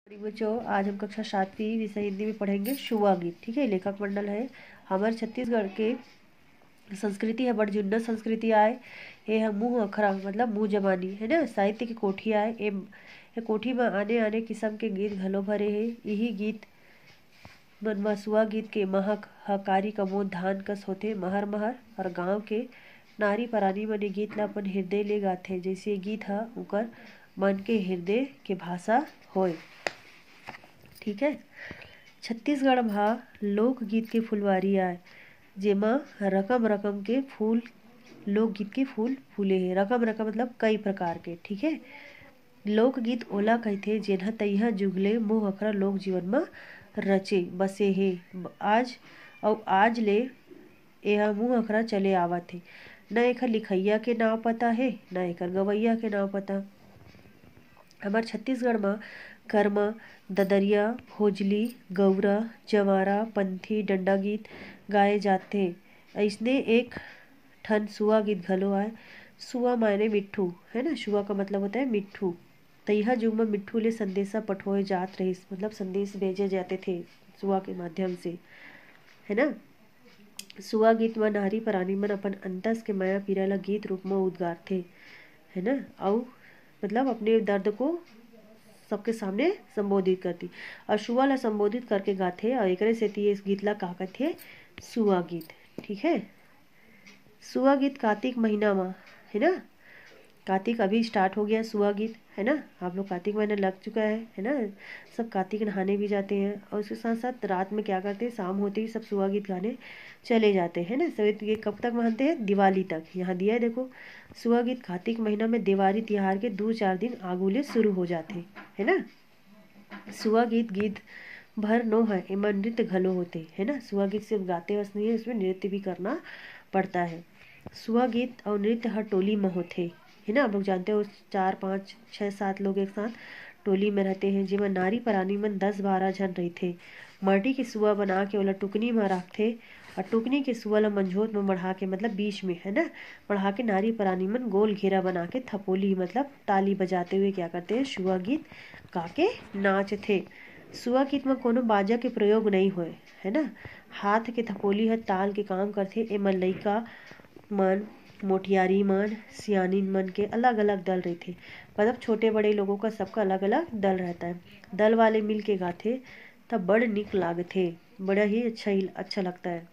बच्चों, आज हम कक्षा 7वीं विषय हिंदी में पढ़ेंगे शुआ गीत। ठीक है, लेखक मंडल है हमारे छत्तीसगढ़ के संस्कृति है बड़ जुन्ना संस्कृति आए। ये मुँह अखरा मतलब मुँह जबानी है ना, साहित्य की कोठी आए। ये कोठी में आने आने किस्म के गीत घलो भरे है। यही गीत मन सुआ गीत के महक हकारी कमोद धान कस होते महर महर। और गाँव के नारी परानी मन गीत ला अपन हृदय ले गाथे, जैसे गीत ह उकर मन के हृदय के भाषा होए। ठीक है, छत्तीसगढ़ भा लोकगीत के फुलवारी आए, जेमा रकम रकम के फूल लोकगीत के फूल फूले हैं। रकम रकम मतलब कई प्रकार के। ठीक है, लोकगीत ओला कहथे जेनहा तइहा जुगले मुँह अखरा लोक जीवन में रचे बसे हे। आज ले यह मुँह अखरा चले आवत हे। न एखर लिखइया के नाव पता है, न एखर गवैया के नाव पता। हमार छत्तीसगढ़ में कर्मा, ददरिया, भोजली, गौरा, जवारा, पंथी, डंडा गीत गाए जाते। ऐसने एक ठन सुआ गीत घलो आए। सुआ मायने मिट्ठू है ना, सुआ का मतलब होता है मिट्ठू। तइहा जुग में मिट्ठू ले संदेशा पठोए जात रहिस, मतलब संदेश भेजे जाते थे सुआ के माध्यम से, है ना। सुआ गीत में नारी परानी मन अपन अंतस के माया पीरा ला गीत रूप में उद्गारथे, है ना। और मतलब अपने दर्द को सबके सामने संबोधित करती और सुआ ला संबोधित करके गाथे। और एकरे सेती इस गीत ला का कहथे सुआ गीत। ठीक है, सुआ गीत कार्तिक महीना में है ना। कार्तिक अभी स्टार्ट हो गया, सुआ गीत है ना। आप लोग कार्तिक महीना लग चुका है ना। सब कार्तिक नहाने भी जाते हैं और उसके साथ साथ रात में क्या करते हैं, शाम होते ही सब सुआ गीत गाने चले जाते हैं ना। सब ये कब तक मानते हैं, दिवाली तक। यहाँ दिया है देखो, सुआ गीत कार्तिक महीना में दिवाली त्योहार के 2-4 दिन आगुले शुरू हो जाते है ना। सुआ गीत भर नो है, एमा नृत्य घलो होते है ना। सुआ गीत सिर्फ गाते बस नहीं है, इसमें नृत्य भी करना पड़ता है। सुआ गीत और नृत्य हर टोली में होते है ना। आप लोग जानते हो 4, 5, 6, 7 लोग एक साथ टोली में रहते हैं, जिसमें नारी परानी मन 10-12 जन रहते। माटी के सुआ बना के ओला टुकनी में रखते और टुकनी के सुआ ला मंझोत में बढ़ा के, मतलब बीच में है ना, बढ़ा के नारी परानी मन गोल घेरा बना के थपोली मतलब ताली बजाते हुए क्या करते हैं, सुआ गीत गा के नाचते। सुआ गीत में कोनो बाजा के प्रयोग नहीं होए है ना। हाथ के थपोली है ताल के काम करते। एमा लइका मन, मोटियारी मन, सियानिन मन के अलग अलग दल रहते, मतलब छोटे बड़े लोगों का सबका अलग अलग दल रहता है। दल वाले मिल के गाथे तब बड़ निक लागथे, बड़ा ही अच्छा लगता है।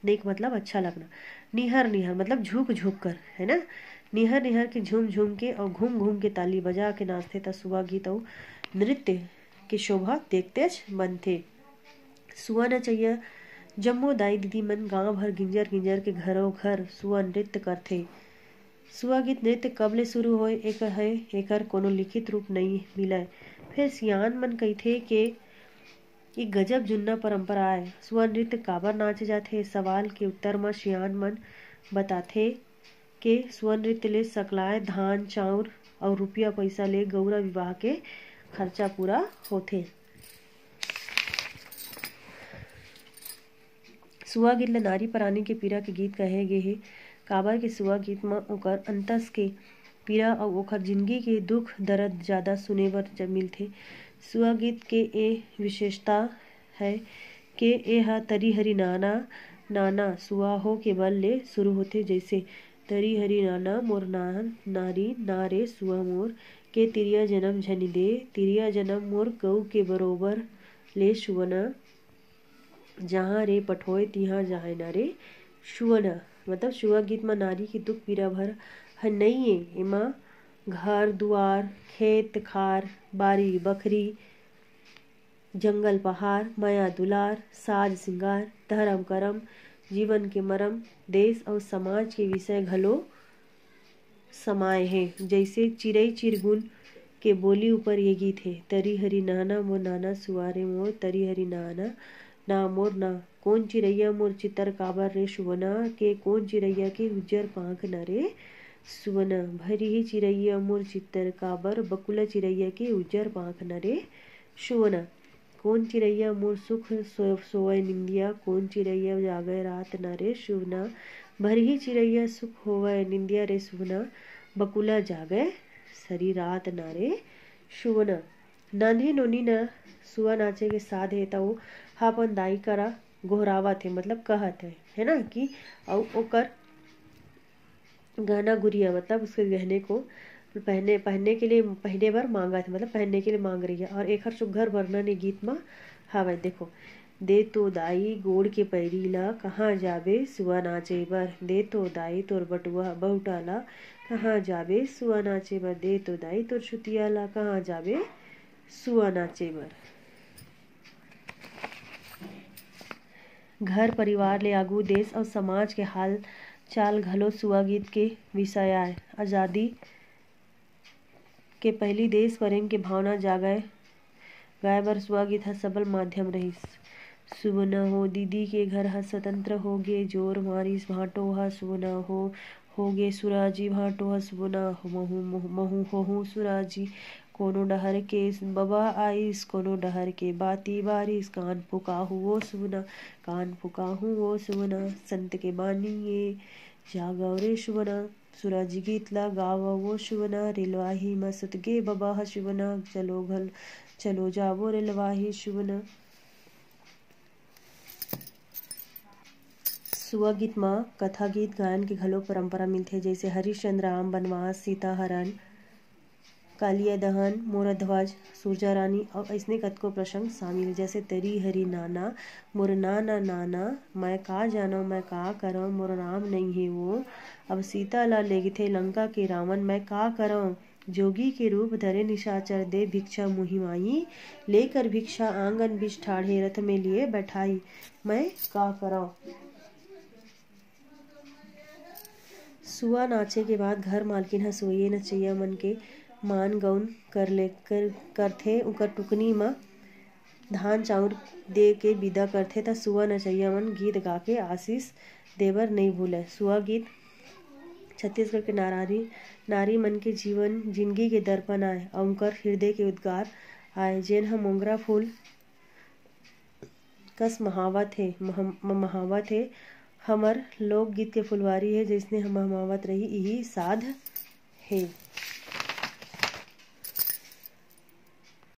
निक मतलब अच्छा लगना। निहर निहर मतलब झुक झुक कर है ना। निहर निहर के झूम झूम के और घूम घूम के ताली बजा के नाचते त सुआ गीत और नृत्य की शोभा देखते बनथे। सुआ न चाहिए जम्मो दाई दीदी मन गांव भर गिंजर गिंजर के घरों घर सुआ नृत्य करथे। सुआ गीत नृत्य कब ले शुरू होए एकर कोनो लिखित रूप नहीं मिलय। फिर सियान मन कहथे के एक गजब जुन्ना परंपरा है। सुआ नृत्य काबर नाचे जाथे, सवाल के उत्तर में सियान मन बताथे के सुआ नृत्य ले सकलाए धान चाउर और रुपया पैसा ले गौरा विवाह के खर्चा पूरा होथे। सुआ गीत ला नारी परानी के पीरा के गीत कहे गे हे, काबर के सुआ गीत में ओकर अंतस के पीरा और ओकर जिंदगी के दुख दर्द ज़्यादा सुने बर मिलथे। सुआ गीत के ए विशेषता है कि ए हा तरी हरी नाना नाना सुआ हो के बल ले शुरू होथे, जैसे तरी हरी नाना मोर नारी नारे सुआ मोर के तिरिया जन्म झनी दे, तिरिया जन्म मोर गऊ के बरोबर ले सुवना, जहाँ रे पठोए तिहाँ जाए ना रे सुवना। मतलब सुआ गीत में नारी की दुख पीड़ा भर है नहीं है। एमा घर दुआर, खेत खार, बारी बखरी, जंगल पहाड़, माया दुलार, साज सिंगार, धर्म करम, जीवन के मरम, देश और समाज के विषय घलो समाये हैं। जैसे चिरई चिरगुन के बोली ऊपर ये गीत है। तरी हरी नाना मोर नाना सुआरे मोर, तरी हरी नाना ना मोर ना, कौन चिरैया मोर चितर काबर रे सुवना, के कौन चिरैया के उज्जर पांख न रे सुवना, भरी ही चिरैया मोर चितर काबर, बकुला चिरैया के उज्जर पांख न रे सुवना, कौन चिरैया मोर सुख सोवय निंदिया, कौन चिरैया जागय रात न रे सुवना, भरी ही चिरैया सुख होवय निंदिया रे सुवना, बकुला जागय सरी रात न रे सुवना। नन्ही नोनी न सुआ नाचे के साध है तो वो हा अपन दाई करा गोहरावत है, मतलब कहत है ना कि ओकर गहना गुड़िया, मतलब उसके गहने को पहनने के लिए पहने बार मांगा थे, मतलब पहनने के लिए मांग रही है। और एक हर सुघर वर्णन ने गीत में हावय देखो। दे तो दाई गोड़ के पैरी ला कहाँ जाबे सुआ नाचे बर, दे तो दाई तोर बटुआ बहुटा ला कहाँ जाबे सुआ नाचे बर, दे तो दाई तोर छुतिया ला कहाँ जाबे सुआ नाचे बर। घर परिवार ले आगू देश और समाज के हाल चाल घलो सुआ गीत के विषय आय। आजादी के पहली देश प्रेम के भावना जागाए गाय बर सुआ गीत ह सबल माध्यम रहिस। सुबना हो दीदी के घर ह स्वतंत्र होगे, जोर मारिस भाटो ह सुबना होगे सुराजी, भाटो ह सुबना महू होहू सुराजी। कोनो डहर के बबा आइस, कोनो डहर के बाती बारिस, कान फुकाहू वो सुबना, कान फुकाहू वो सुबना। संत के बानी ये जागव रे सुबना, सुराजी गीत ला गावा वो सुबना। रेलवाही म सुत गे बबा ह सुबना, चलो जाबो रेलवाही सुबना। सुआ गीत म कथा गीत गायन के घलो परंपरा मिलथे, जैसे हरिश्चंद्र राम बनवास, सीता हरण, कालिया दहन, मोरा ध्वज, सूरजा रानी और ऐसने कतको प्रसंग शामिल। जैसे तेरी हरी नाना मोर नाना नाना, मैं का जानो मैं का करऊँ मोर राम नहीं है वो। अब सीता ला लेगथे लंका के रावण, मैं का करऊँ जोगी के रूप धरे निशाचर, दे भिक्षा मुहि माई लेकर भिक्षा, आंगन बीच ठाढ़े रथ में लिए बैठाई, मैं का करऊँ। सुआ नाचे के बाद घर मालकिन ह सोइए नचइया मन के मान गउन करथे, ओकर टुकनी म धान चाउर दे के विदा करथे त सुआ नचइया मन गीत गाके आसीस देबर नइ भूलय। सुआ गीत छत्तीसगढ़ के नारी मन के जिंदगी के दर्पण आय अउ उनकर हृदय के उद्गार आय, जेन ह मोंगरा फूल कस महावत हे। हमर लोकगीत के फुलवारी है, जइसने महमावत रही इही साध हे।